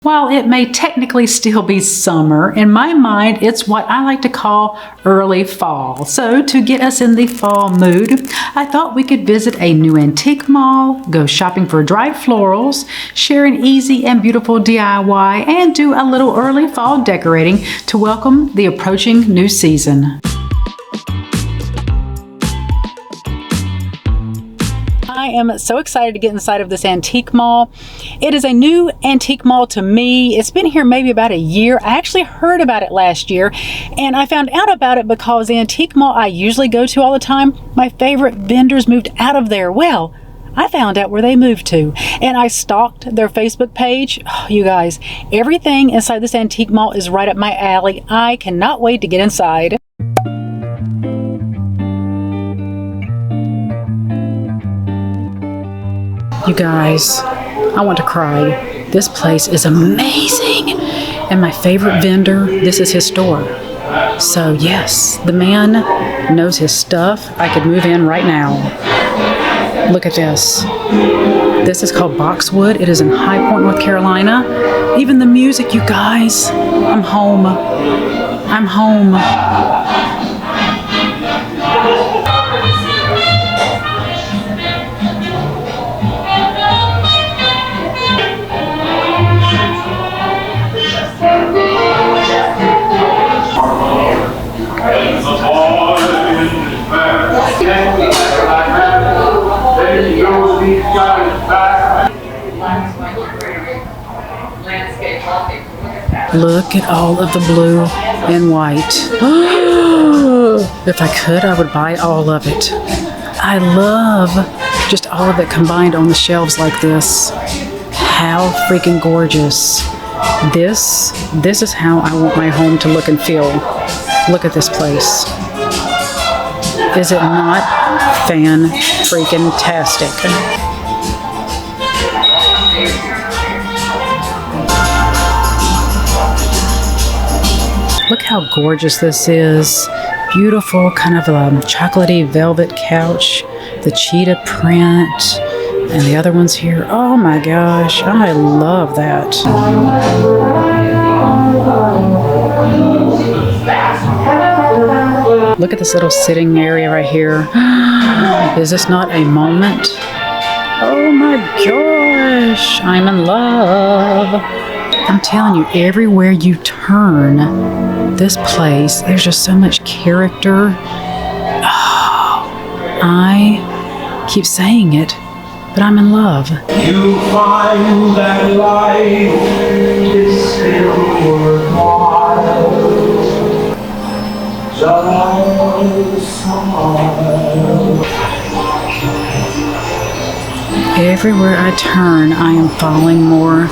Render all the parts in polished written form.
While it may technically still be summer, in my mind, it's what I like to call early fall. So to get us in the fall mood, I thought we could visit a new antique mall, go shopping for dried florals, share an easy and beautiful DIY, and do a little early fall decorating to welcome the approaching new season. I am so excited to get inside of this antique mall. It is a new antique mall to me. It's been here maybe about a year. I actually heard about it last year, and I found out about it because the antique mall I usually go to all the time, my favorite vendors moved out of there. Well, I found out where they moved to, and I stalked their Facebook page. Oh, you guys, everything inside this antique mall is right up my alley. I cannot wait to get inside. You guys, I want to cry. This place is amazing. And my favorite vendor, this is his store. So yes, the man knows his stuff. I could move in right now. Look at this. This is called Boxwood. It is in High Point, North Carolina. Even the music, you guys. I'm home. I'm home. Look at all of the blue and white. If I could, I would buy all of it. I love just all of it combined on the shelves like this. How freaking gorgeous. This is how I want my home to look and feel. Look at this place. Is it not fan-freaking-tastic? Look how gorgeous this is. Beautiful, kind of a chocolatey velvet couch. The cheetah print. And the other ones here. Oh my gosh, I love that. Look at this little sitting area right here. Is this not a moment? Oh my gosh, I'm in love. I'm telling you, everywhere you turn, this place, there's just so much character. Oh, I keep saying it, but I'm in love. You find that life is still worthwhile. Everywhere I turn, I am falling more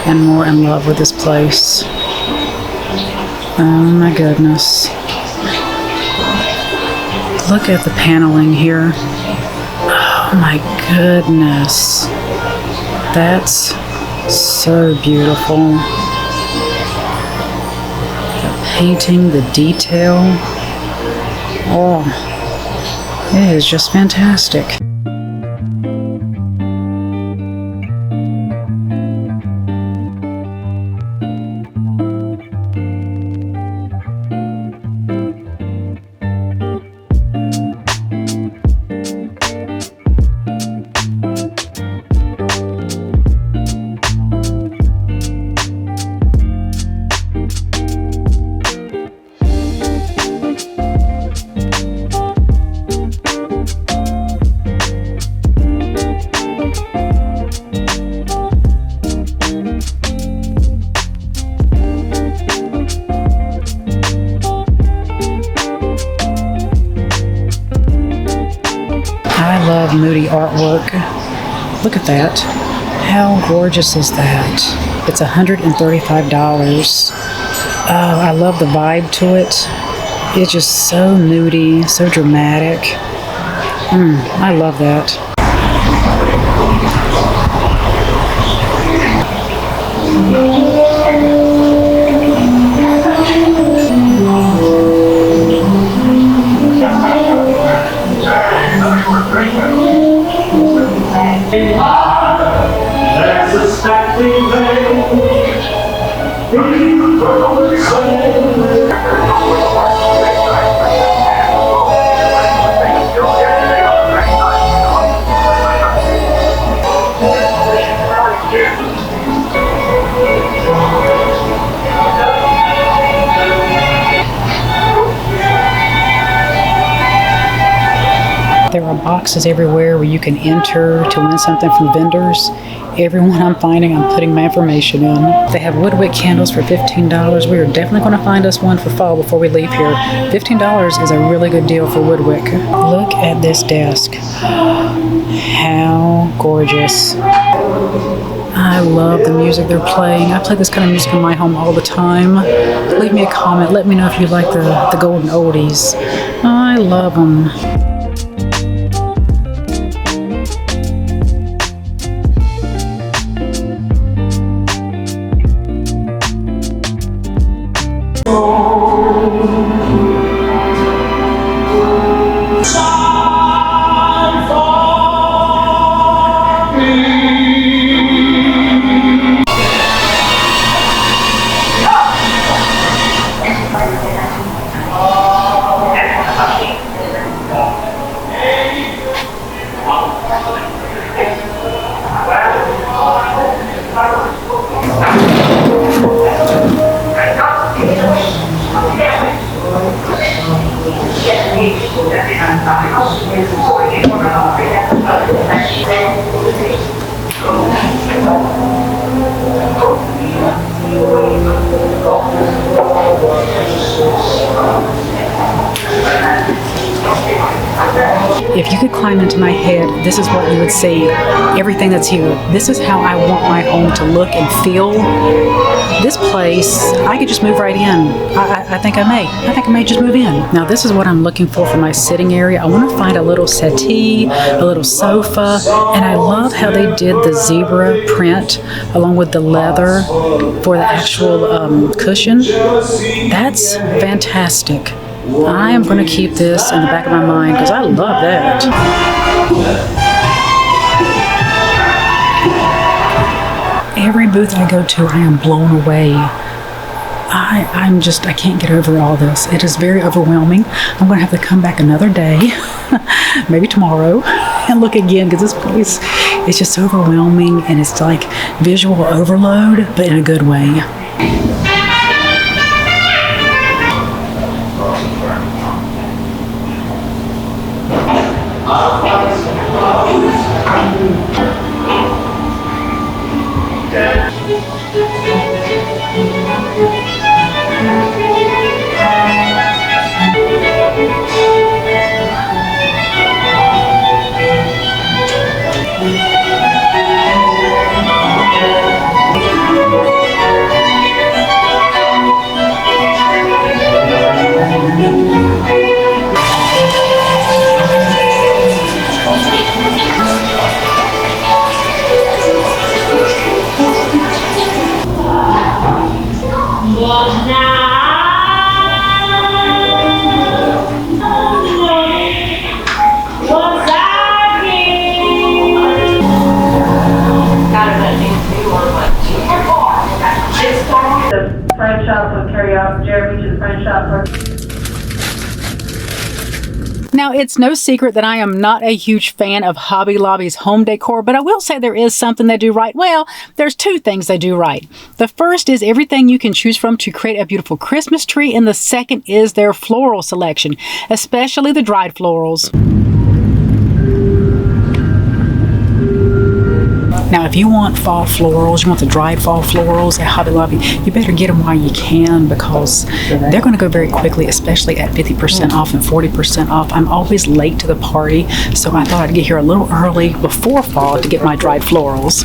and more in love with this place. Oh my goodness. Look at the paneling here. Oh my goodness. That's so beautiful. The painting, the detail. Oh, it is just fantastic. I love moody artwork. Look at that. How gorgeous is that? It's $135. Oh, I love the vibe to it. It's just so moody, so dramatic. I love that. There's a stack we made There are boxes everywhere where you can enter to win something from vendors. Everyone I'm finding, I'm putting my information in. They have woodwick candles for $15. We are definitely going to find us one for fall before we leave here. $15 is a really good deal for woodwick. Look at this desk. How gorgeous. I love the music they're playing. I play this kind of music in my home all the time. Leave me a comment. Let me know if you like the golden oldies. I love them. If you could climb into my head, this is what you would see. Everything that's here. This is how I want my home to look and feel. This place, I could just move right in. I think I may. I think I may just move in. Now this is what I'm looking for my sitting area. I want to find a little settee, a little sofa, and I love how they did the zebra print along with the leather for the actual cushion. That's fantastic. I am going to keep this in the back of my mind because I love that. Every booth I go to, I am blown away. I can't get over all this. It is very overwhelming. I'm going to have to come back another day, maybe tomorrow, and look again because this place is just overwhelming and it's like visual overload, but in a good way. Now, it's no secret that I am not a huge fan of Hobby Lobby's home decor, but I will say there is something they do right. Well, there's two things they do right. The first is everything you can choose from to create a beautiful Christmas tree, and the second is their floral selection, especially the dried florals. Now, if you want fall florals, you want the dried fall florals at Hobby Lobby, you better get them while you can because they're going to go very quickly, especially at 50% off and 40% off. I'm always late to the party, so I thought I'd get here a little early before fall to get my dried florals.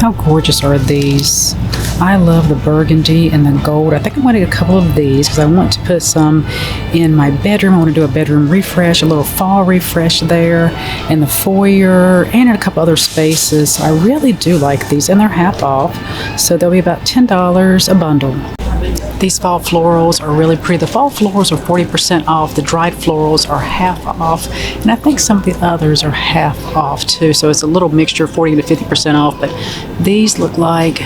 How gorgeous are these? I love the burgundy and the gold. I think I'm going to get a couple of these because I want to put some in my bedroom. I want to do a bedroom refresh, a little fall refresh there in the foyer and in a couple other spaces. So I really do like these, and they're half off, so they'll be about $10 a bundle. These fall florals are really pretty. The fall florals are 40% off. The dried florals are half off. And I think some of the others are half off too. So it's a little mixture, 40 to 50% off. But these look like,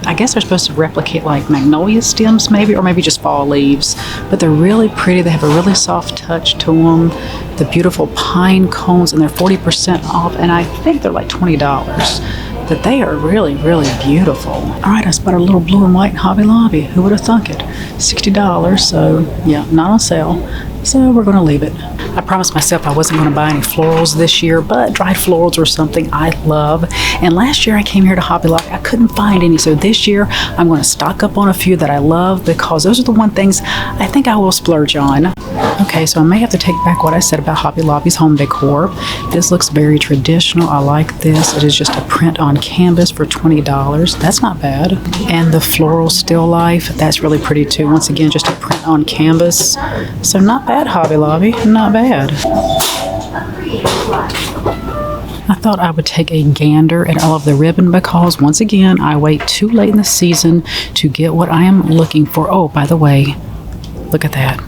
I guess they're supposed to replicate like magnolia stems maybe, or maybe just fall leaves. But they're really pretty. They have a really soft touch to them. The beautiful pine cones, and they're 40% off. And I think they're like $20. But they are really, really beautiful. All right, I spotted a little blue and white in Hobby Lobby. Who would have thunk it? $60, so yeah, not on sale. So we're gonna leave it. I promised myself I wasn't gonna buy any florals this year, but dried florals are something I love. And last year I came here to Hobby Lobby, I couldn't find any. So this year I'm gonna stock up on a few that I love, because those are the one things I think I will splurge on. Okay, so I may have to take back what I said about Hobby Lobby's home decor. This looks very traditional. I like this. It is just a print on canvas for $20. That's not bad. And the floral still life, that's really pretty too. Once again, just a print on canvas. So not bad, Hobby Lobby, not bad. I thought I would take a gander at all of the ribbon, because once again, I wait too late in the season to get what I am looking for. Oh, by the way, look at that.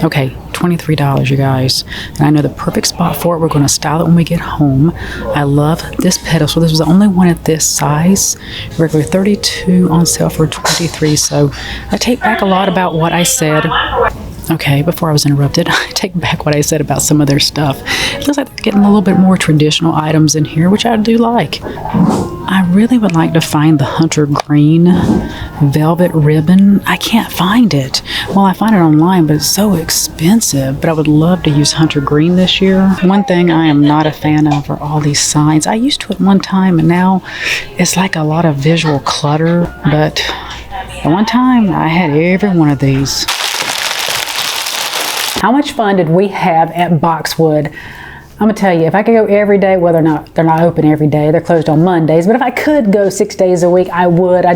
Okay, $23, you guys. And I know the perfect spot for it. We're going to style it when we get home. I love this pedestal. This was the only one at this size. Regular 32, on sale for 23. So I take back a lot about what I said. Okay, before I was interrupted, I take back what I said about some of their stuff. It looks like they're getting a little bit more traditional items in here, which I do like. I really would like to find the hunter green velvet ribbon. I can't find it. Well, I find it online, but it's so expensive. But I would love to use hunter green this year. One thing I am not a fan of are all these signs. I used to at one time, and now it's like a lot of visual clutter. But at one time, I had every one of these. How much fun did we have at Boxwood? I'm gonna tell you, if I could go every day, well, they're not open every day. They're closed on Mondays. But if I could go 6 days a week, I would. I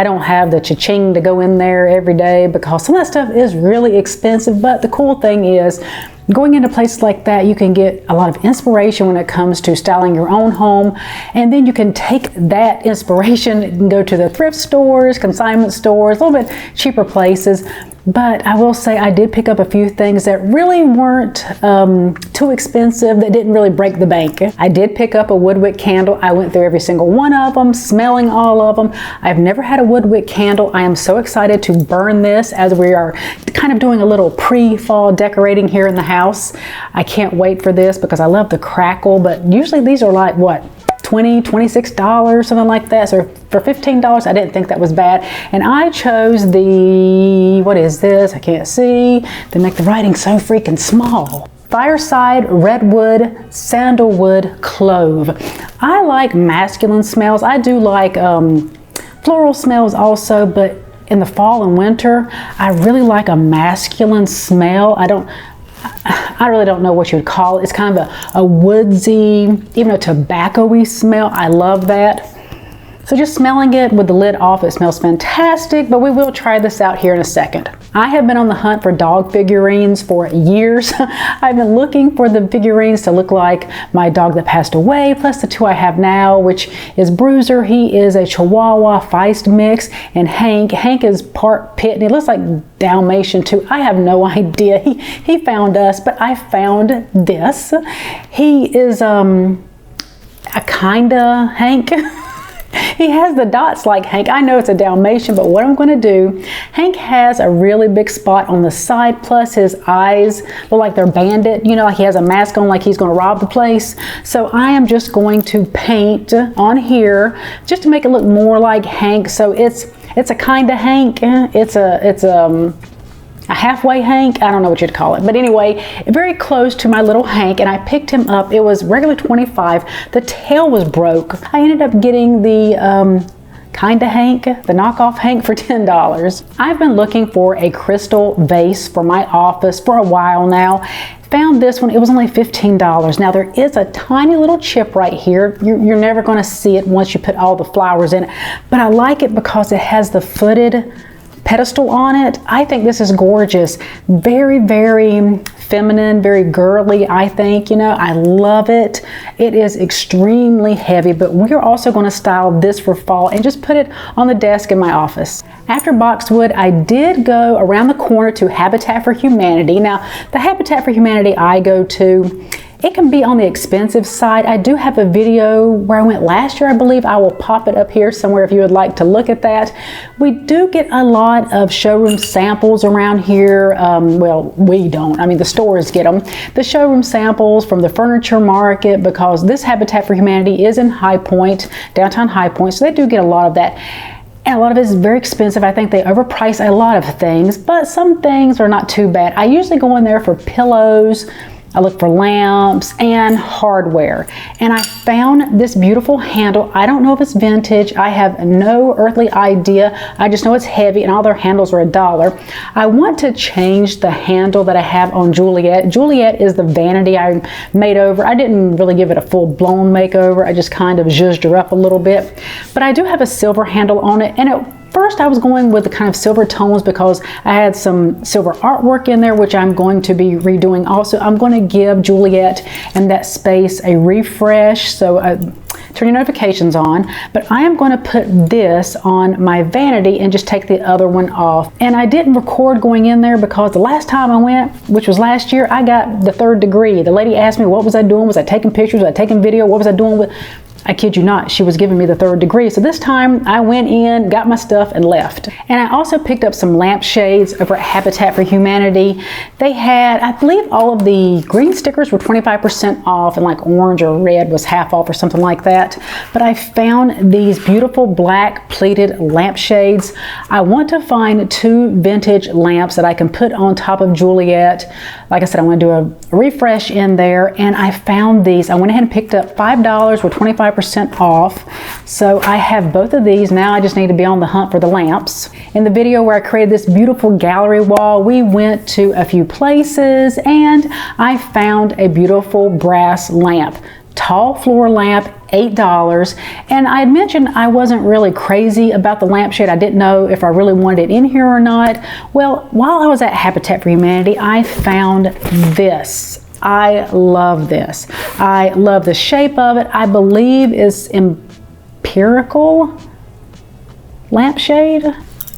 don't have the cha-ching to go in there every day, because some of that stuff is really expensive. But the cool thing is, going into places like that, you can get a lot of inspiration when it comes to styling your own home. And then you can take that inspiration and go to the thrift stores, consignment stores, a little bit cheaper places. But I will say I did pick up a few things that really weren't too expensive, that didn't really break the bank. I did pick up a woodwick candle. I went through every single one of them, smelling all of them. I've never had a woodwick candle. I am so excited to burn this as we are kind of doing a little pre-fall decorating here in the house. I can't wait for this because I love the crackle, but usually these are like, what, $20, $26, something like that. So for $15, I didn't think that was bad. And I chose the, what is this? I can't see. They make the writing so freaking small. Fireside Redwood Sandalwood Clove. I like masculine smells. I do like floral smells also, but in the fall and winter, I really like a masculine smell. I really don't know what you would call it. It's kind of a woodsy, even a tobacco-y smell. I love that. So just smelling it with the lid off, it smells fantastic, but we will try this out here in a second. I have been on the hunt for dog figurines for years. I've been looking for the figurines to look like my dog that passed away, plus the two I have now, which is Bruiser. He is a Chihuahua Feist mix, and Hank is part pit, and he looks like Dalmatian too. I have no idea. He found us, but I found this. He is a kinda Hank. He has the dots like Hank. I know it's a Dalmatian, but what I'm going to do, Hank has a really big spot on the side, plus his eyes look like they're bandit. You know, like he has a mask on like he's going to rob the place. So I am just going to paint on here just to make it look more like Hank. So it's a kind of Hank. It's a halfway Hank. I don't know what you'd call it, but anyway, very close to my little Hank, and I picked him up. It was regular $25. The tail was broke. I ended up getting the kinda Hank, the knockoff Hank, for $10. I've been looking for a crystal vase for my office for a while now. Found this one. It was only $15. Now there is a tiny little chip right here. You're never going to see it once you put all the flowers in it, but I like it because it has the footed pedestal on it. I think this is gorgeous. Very, very feminine, very girly, I think. You know, I love it. It is extremely heavy, but we're also going to style this for fall and just put it on the desk in my office. After Boxwood, I did go around the corner to Habitat for Humanity. Now, the Habitat for Humanity I go to, it can be on the expensive side. I do have a video where I went last year, I believe. I will pop it up here somewhere if you would like to look at that. We do get a lot of showroom samples around here. Well, we don't. I mean, the stores get them. The showroom samples from the furniture market, because this Habitat for Humanity is in High Point, downtown High Point, so they do get a lot of that. And a lot of it is very expensive. I think they overprice a lot of things, but some things are not too bad. I usually go in there for pillows. I look for lamps and hardware. And I found this beautiful handle. I don't know if it's vintage. I have no earthly idea. I just know it's heavy and all their handles are $1. I want to change the handle that I have on Juliet. Juliet is the vanity I made over. I didn't really give it a full-blown makeover. I just kind of zhuzhed her up a little bit. But I do have a silver handle on it, and first I was going with the kind of silver tones because I had some silver artwork in there, which I'm going to be redoing also. I'm going to give Juliet and that space a refresh, so turn your notifications on. But I am going to put this on my vanity and just take the other one off. And I didn't record going in there because the last time I went, which was last year, I got the 3rd degree. The lady asked me what was I doing. Was I taking pictures? Was I taking video? What was I doing with? I kid you not, she was giving me the 3rd degree. So this time I went in, got my stuff, and left. And I also picked up some lampshades over at Habitat for Humanity. They had, I believe all of the green stickers were 25% off, and like orange or red was half off or something like that. But I found these beautiful black pleated lampshades. I want to find 2 vintage lamps that I can put on top of Juliet. Like I said, I want to do a refresh in there, and I found these. I went ahead and picked up $5 with 25% off. So I have both of these. Now I just need to be on the hunt for the lamps. In the video where I created this beautiful gallery wall, we went to a few places and I found a beautiful brass lamp. Tall floor lamp, $8. And I had mentioned I wasn't really crazy about the lampshade. I didn't know if I really wanted it in here or not. Well, while I was at Habitat for Humanity, I found this. I love this. I love the shape of it. I believe it's empirical lampshade.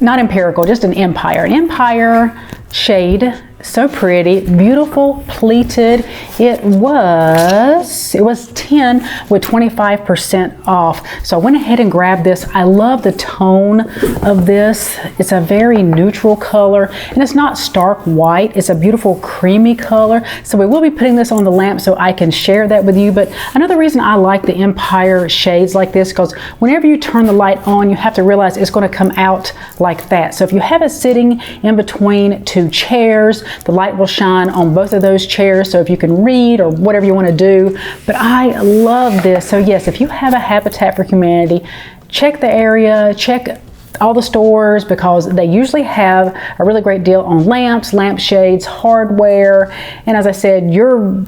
Not empirical, just an Empire. An Empire shade. So pretty, beautiful, pleated. It was 10 with 25% off. So I went ahead and grabbed this. I love the tone of this. It's a very neutral color, and it's not stark white. It's a beautiful creamy color. So we will be putting this on the lamp so I can share that with you. But another reason I like the Empire shades like this, because whenever you turn the light on, you have to realize it's going to come out like that. So if you have it sitting in between 2 chairs, the light will shine on both of those chairs, so if you can read or whatever you want to do. But I love this. So yes, if you have a Habitat for Humanity, check the area, check all the stores, because they usually have a really great deal on lamps, lampshades, hardware. And as I said, your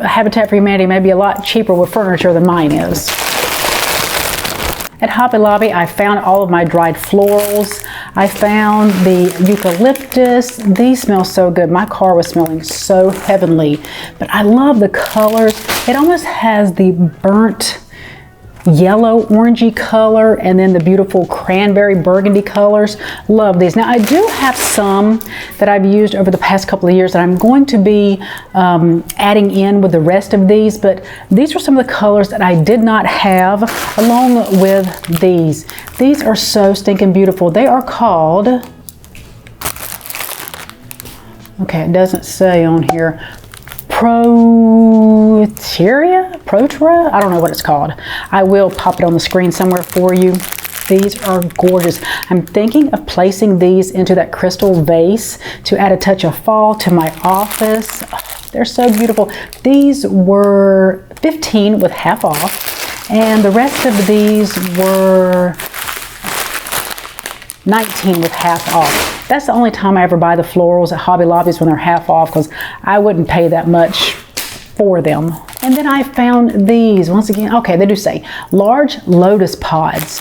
Habitat for Humanity may be a lot cheaper with furniture than mine is. At Hobby Lobby, I found all of my dried florals. I found the eucalyptus. These smell so good. My car was smelling so heavenly. But I love the colors. It almost has the burnt yellow orangey color and then the beautiful cranberry burgundy colors. Love these. Now I do have some that I've used over the past couple of years that I'm going to be adding in with the rest of these, but these are some of the colors that I did not have along with these. These are so stinking beautiful. They are called, okay, it doesn't say on here, Protra? I don't know what it's called. I will pop it on the screen somewhere for you. These are gorgeous. I'm thinking of placing these into that crystal vase to add a touch of fall to my office. Oh, they're so beautiful. These were $15 with half off, and the rest of these were $19 with half off. That's the only time I ever buy the florals at Hobby Lobbies, when they're half off, because I wouldn't pay that much for them. And then I found these, once again, okay, they do say large lotus pods.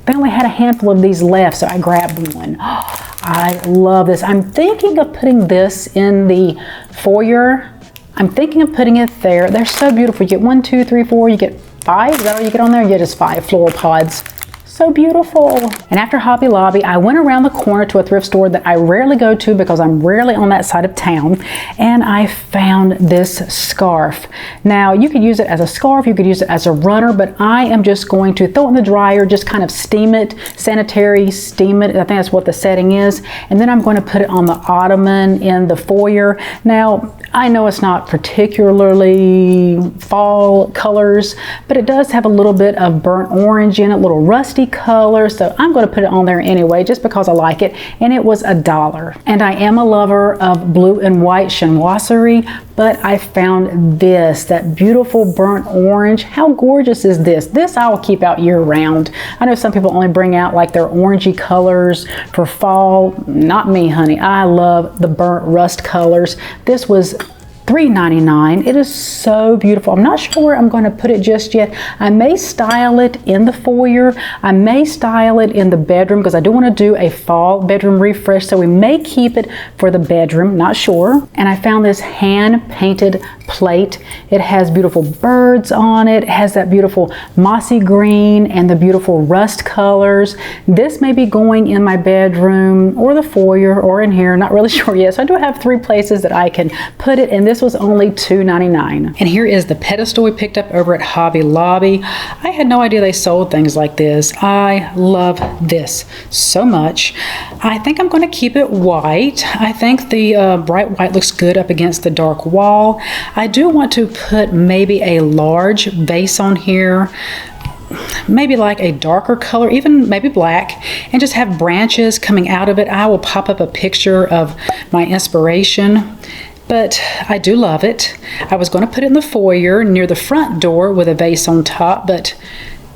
they only had a handful of these left, so I grabbed one. I love this. I'm thinking of putting this in the foyer. I'm thinking of putting it there. They're so beautiful. You get 1, 2, 3, 4, you get 5. Is that all you get on there? Yeah, just 5 floral pods. So beautiful. And after Hobby Lobby, I went around the corner to a thrift store that I rarely go to because I'm rarely on that side of town, and I found this scarf. Now, you could use it as a scarf, you could use it as a runner, but I am just going to throw it in the dryer, just kind of steam it, sanitary steam it. I think that's what the setting is. And then I'm going to put it on the ottoman in the foyer. Now, I know it's not particularly fall colors, but it does have a little bit of burnt orange in it, a little rusty color, so I'm going to put it on there anyway just because I like it, and it was $1. And I am a lover of blue and white chinoiserie, but I found this, that beautiful burnt orange. How gorgeous is this? This I will keep out year round. I know some people only bring out like their orangey colors for fall. Not me, honey. I love the burnt rust colors. This was $3.99. It is so beautiful. I'm not sure where I'm going to put it just yet. I may style it in the foyer. I may style it in the bedroom because I do want to do a fall bedroom refresh, so we may keep it for the bedroom, not sure. And I found this hand-painted plate. It has beautiful birds on it. It has that beautiful mossy green and the beautiful rust colors. This may be going in my bedroom or the foyer or in here, not really sure yet. So I do have 3 places that I can put it, and this was only $2.99. And here is the pedestal we picked up over at Hobby Lobby. I had no idea they sold things like this. I love this so much. I think I'm going to keep it white. I think the bright white looks good up against the dark wall. I do want to put maybe a large vase on here, maybe like a darker color, even maybe black, and just have branches coming out of it. I will pop up a picture of my inspiration. But I do love it. I was going to put it in the foyer near the front door with a vase on top, but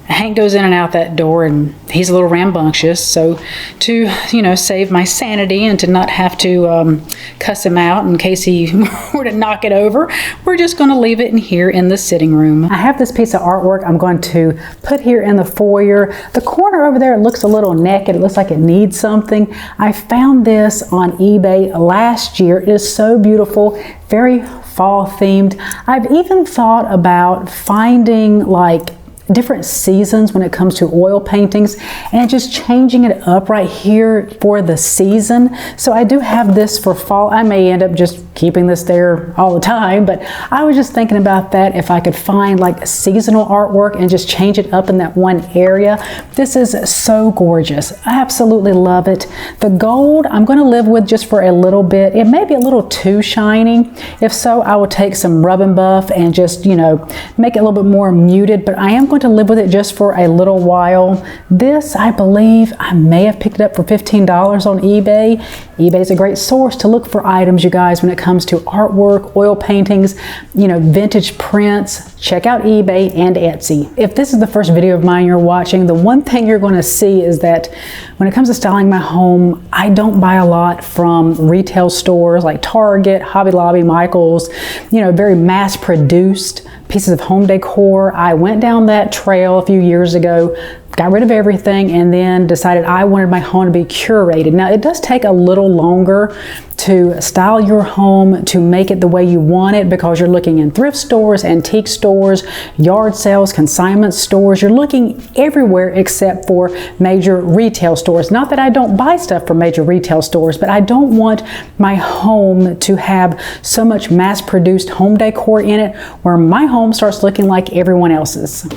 Hank goes in and out that door and he's a little rambunctious, so to, you know, save my sanity and to not have to cuss him out in case he were to knock it over, we're just going to leave it in here in the sitting room. I have this piece of artwork I'm going to put here in the foyer. The corner over there, it looks a little naked. It looks like it needs something. I found this on eBay last year. It is so beautiful, very fall themed. I've even thought about finding like different seasons when it comes to oil paintings and just changing it up right here for the season. So I do have this for fall. I may end up just keeping this there all the time, but I was just thinking about that, if I could find like seasonal artwork and just change it up in that one area. This is so gorgeous. I absolutely love it. The gold I'm going to live with just for a little bit. It may be a little too shiny. If so, I will take some rub and buff and just, you know, make it a little bit more muted, but I am going to live with it just for a little while. This, I believe, I may have picked it up for $15 on eBay. eBay is a great source to look for items, you guys, when it comes to artwork, oil paintings, you know, vintage prints. Check out eBay and Etsy. If this is the first video of mine you're watching, the one thing you're going to see is that when it comes to styling my home, I don't buy a lot from retail stores like Target, Hobby Lobby, Michael's, you know, very mass-produced pieces of home decor. I went down that trail a few years ago, got rid of everything, and then decided I wanted my home to be curated. Now, it does take a little longer to style your home to make it the way you want it, because you're looking in thrift stores, antique stores, yard sales, consignment stores. You're looking everywhere except for major retail stores. Not that I don't buy stuff from major retail stores, but I don't want my home to have so much mass-produced home decor in it where my home starts looking like everyone else's.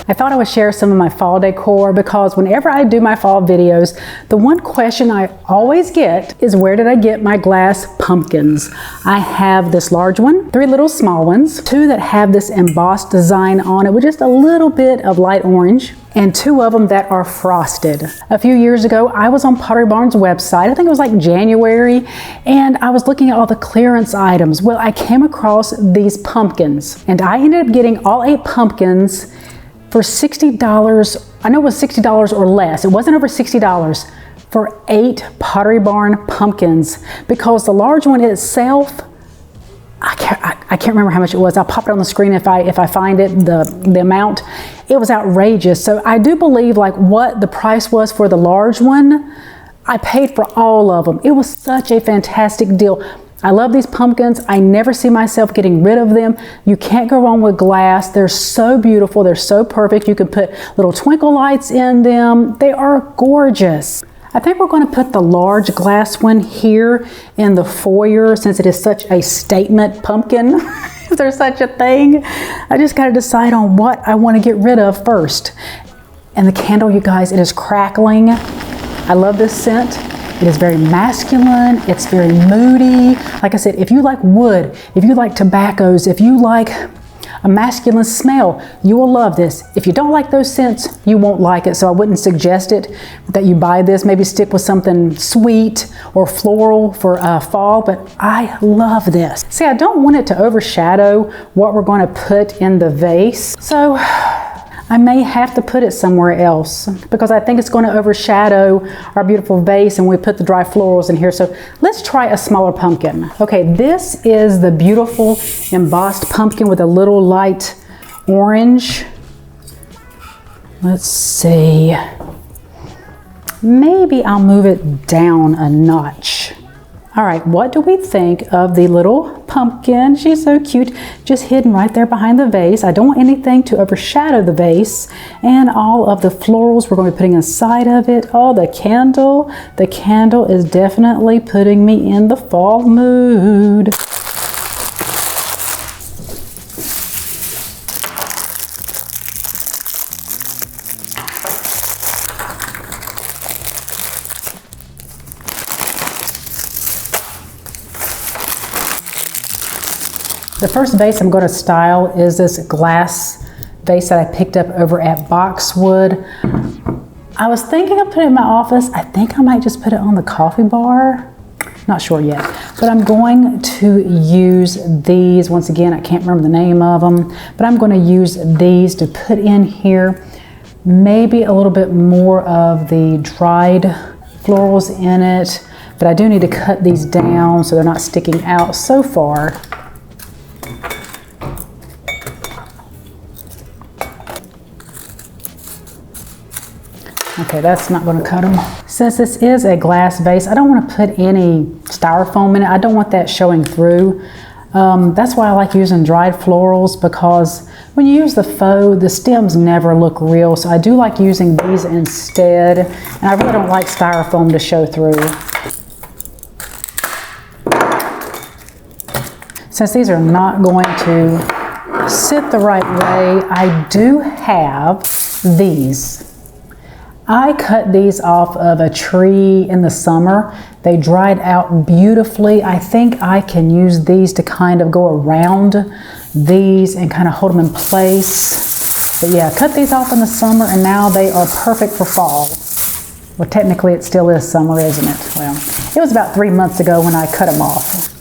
I thought I would share some of my fall decor because whenever I do my fall videos, the one question I always get is, where did I get my glass pumpkins? I have this large one, 3 little small ones, 2 that have this embossed design on it with just a little bit of light orange, and 2 of them that are frosted. A few years ago, I was on Pottery Barn's website. I think it was like January, and I was looking at all the clearance items. Well, I came across these pumpkins, and I ended up getting all 8 pumpkins for $60. I know it was $60 or less. It wasn't over $60 for 8 Pottery Barn pumpkins, because the large one itself, I can't remember how much it was. I'll pop it on the screen if I find it, the amount. It was outrageous. So I do believe like what the price was for the large one, I paid for all of them. It was such a fantastic deal. I love these pumpkins. I never see myself getting rid of them. You can't go wrong with glass. They're so beautiful. They're so perfect. You can put little twinkle lights in them. They are gorgeous. I think we're going to put the large glass one here in the foyer, since it is such a statement pumpkin. Is there such a thing? I just got to decide on what I want to get rid of first. And the candle, you guys, it is crackling. I love this scent. It is very masculine. It's very moody. Like I said, if you like wood, if you like tobaccos, if you like a masculine smell, you will love this. If you don't like those scents, you won't like it. So I wouldn't suggest it that you buy this. Maybe stick with something sweet or floral for fall, but I love this. See, I don't want it to overshadow what we're going to put in the vase. So I may have to put it somewhere else, because I think it's going to overshadow our beautiful vase, and we put the dry florals in here. So let's try a smaller pumpkin. Okay, this is the beautiful embossed pumpkin with a little light orange. Let's see. Maybe I'll move it down a notch. All right, what do we think of the little pumpkin? She's so cute, just hidden right there behind the vase. I don't want anything to overshadow the vase, and all of the florals we're going to be putting inside of it. Oh, the candle is definitely putting me in the fall mood. The first vase I'm going to style is this glass vase that I picked up over at Boxwood. I was thinking of putting it in my office. I think I might just put it on the coffee bar. Not sure yet, but I'm going to use these. Once again, I can't remember the name of them, but I'm going to use these to put in here. Maybe a little bit more of the dried florals in it, but I do need to cut these down so they're not sticking out so far. Okay, that's not going to cut them. Since this is a glass vase, I don't want to put any styrofoam in it. I don't want that showing through. That's why I like using dried florals, because when you use the faux, the stems never look real. So I do like using these instead. And I really don't like styrofoam to show through. Since these are not going to sit the right way, I do have these. I cut these off of a tree in the summer. They dried out beautifully. I think I can use these to kind of go around these and kind of hold them in place. But yeah, cut these off in the summer, and now they are perfect for fall. Well, technically it still is summer, isn't it? Well, it was about 3 months ago when I cut them off.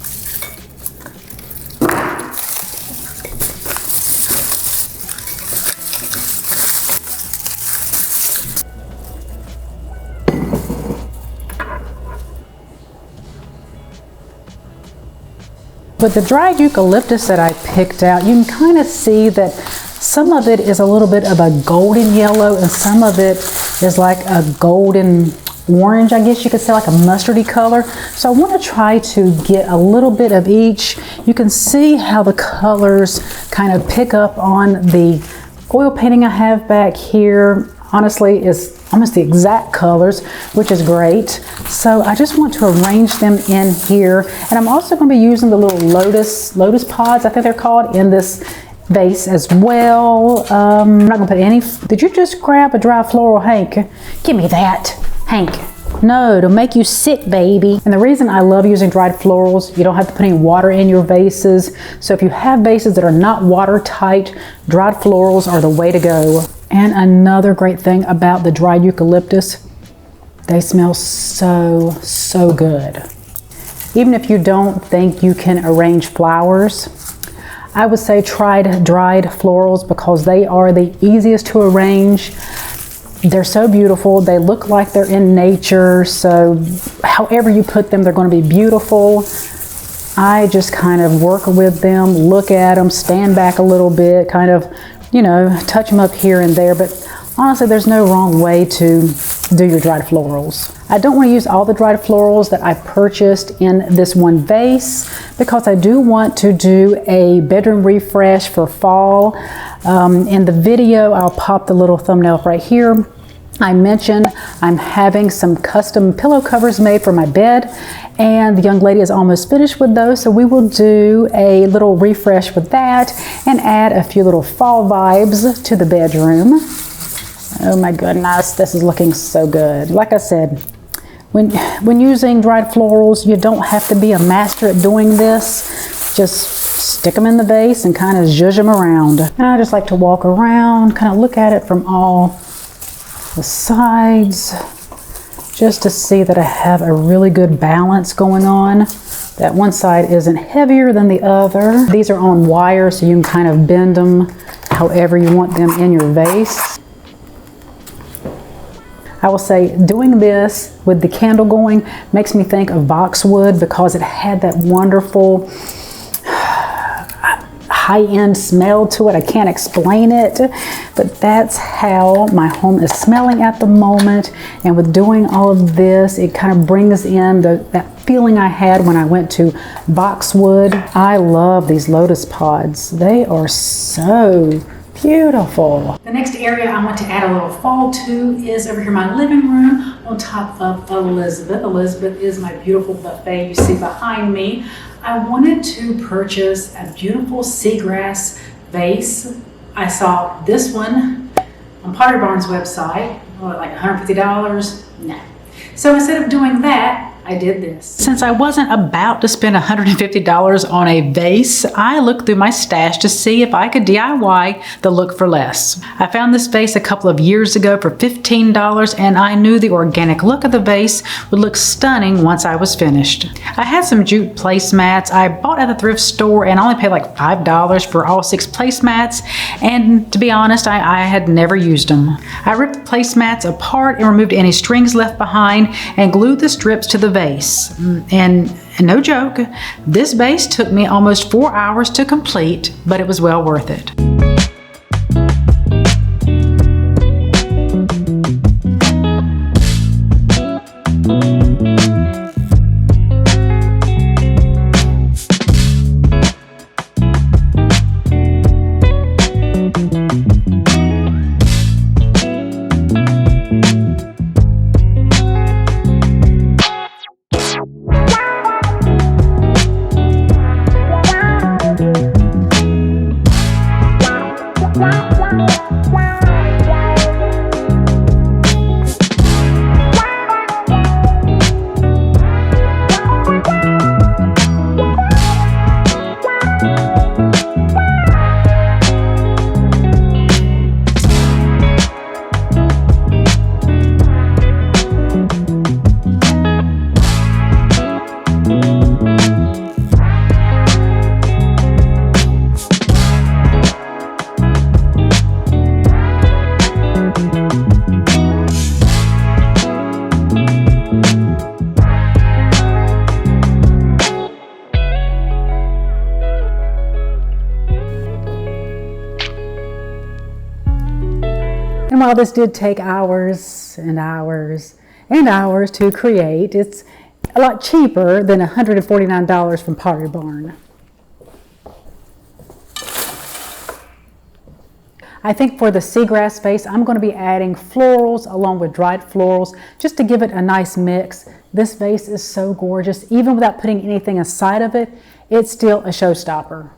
With the dried eucalyptus that I picked out, you can kind of see that some of it is a little bit of a golden yellow, and some of it is like a golden orange, I guess you could say, like a mustardy color. So I want to try to get a little bit of each. You can see how the colors kind of pick up on the oil painting I have back here. Honestly, it's almost the exact colors, which is great. So I just want to arrange them in here. And I'm also going to be using the little lotus pods, I think they're called, in this vase as well. I'm not going to put any. Did you just grab a dry floral, Hank? Give me that, Hank. No, it'll make you sick, baby. And the reason I love using dried florals, you don't have to put any water in your vases. So if you have vases that are not watertight, dried florals are the way to go. And another great thing about the dried eucalyptus, they smell so, so good. Even if you don't think you can arrange flowers, I would say try dried florals because they are the easiest to arrange. They're so beautiful. They look like they're in nature. So however you put them, they're going to be beautiful. I just kind of work with them, look at them, stand back a little bit, kind of, you know, touch them up here and there. But honestly, there's no wrong way to do your dried florals. I don't want to use all the dried florals that I purchased in this one vase because I do want to do a bedroom refresh for fall. In the video, I'll pop the little thumbnail right here. I mentioned I'm having some custom pillow covers made for my bed, and the young lady is almost finished with those, so we will do a little refresh with that and add a few little fall vibes to the bedroom. Oh my goodness, this is looking so good. Like I said, when using dried florals, you don't have to be a master at doing this. Just stick them in the vase and kind of zhuzh them around. And I just like to walk around, kind of look at it from all the sides, just to see that I have a really good balance going on, that one side isn't heavier than the other. These are on wire, so you can kind of bend them however you want them in your vase. I will say doing this with the candle going makes me think of Boxwood because it had that wonderful high-end smell to it. I can't explain it, but that's how my home is smelling at the moment. And with doing all of this, it kind of brings in that feeling I had when I went to Boxwood. I love these lotus pods. They are so beautiful. The next area I want to add a little fall to is over here, my living room on top of Elizabeth. Elizabeth is my beautiful buffet you see behind me. I wanted to purchase a beautiful seagrass vase. I saw this one on Pottery Barn's website, like $150. No. So instead of doing that, I did this. Since I wasn't about to spend $150 on a vase, I looked through my stash to see if I could DIY the look for less. I found this vase a couple of years ago for $15, and I knew the organic look of the vase would look stunning once I was finished. I had some jute placemats I bought at the thrift store and I only paid like $5 for all 6 placemats, and to be honest, I had never used them. I ripped the placemats apart and removed any strings left behind and glued the strips to the vase. And no joke, this vase took me almost 4 hours to complete, but it was well worth it. And while this did take hours and hours and hours to create, it's a lot cheaper than $149 from Pottery Barn. I think for the seagrass vase, I'm going to be adding florals along with dried florals just to give it a nice mix. This vase is so gorgeous. Even without putting anything inside of it, it's still a showstopper.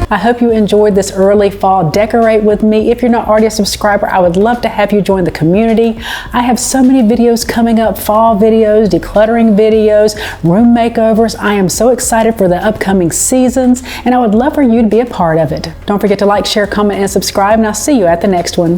I hope you enjoyed this early fall decorate with me. If you're not already a subscriber, I would love to have you join the community. I have so many videos coming up, fall videos, decluttering videos, room makeovers. I am so excited for the upcoming seasons, and I would love for you to be a part of it. Don't forget to like, share, comment, and subscribe, and I'll see you at the next one.